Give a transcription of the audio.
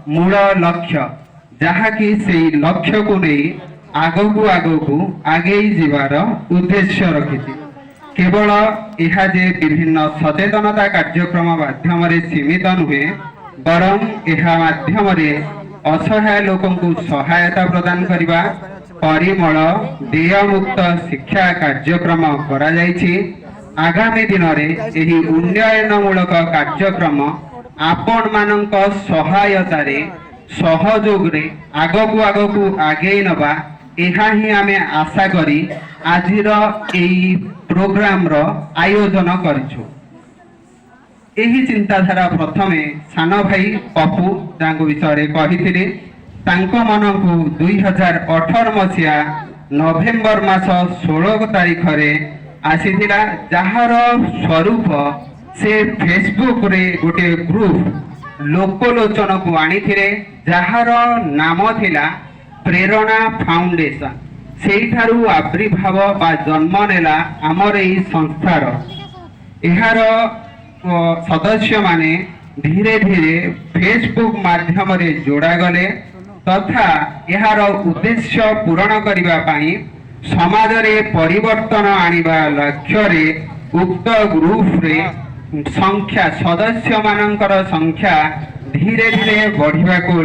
मूल लक्ष्य जहाँकि से लक्ष्य को नहीं आगकू आगे जीवार उद्देश्य रखी केवल यह जे विभिन्न सचेतनता कार्यक्रम माध्यम सीमित नुहे बरं यह माध्यम असहाय लोक सहायता प्रदान करने परिमल देय मुक्त शिक्षा कार्यक्रम करा जायछि। आगामी दिन में उन्नयनमूलक कार्यक्रम आपण मानक सहायतार सहयोग आगकू आगे नवा यह ही आमे आशा करी आजिर एई प्रोग्राम रो आयोजन करिछु। एही चिंताधारा प्रथमे सान भाई पप्पू तांको विषय कहिथिले तांको मनकु 2018 मसिया नवेम्बर मास 16 तारीख रे आसीथिला जहार स्वरूप से फेसबुक रे गोटे ग्रुप लोकलोचन को आनीथिले जहार नाम थिला प्रेरणा फाउंडेशन सेठारु आविर्भाव बा जन्म नेला आमर एई संस्थार एहार सदस्य माने धीरे धीरे फेसबुक माध्यम रे जोड़ा गले तथा यार उद्देश्य पूरण करने पाई समाज रे परिवर्तन आनिबा लक्ष्य रे उक्त ग्रुप रे संख्या सदस्य मानकर संख्या धीरे धीरे बढ़िबा को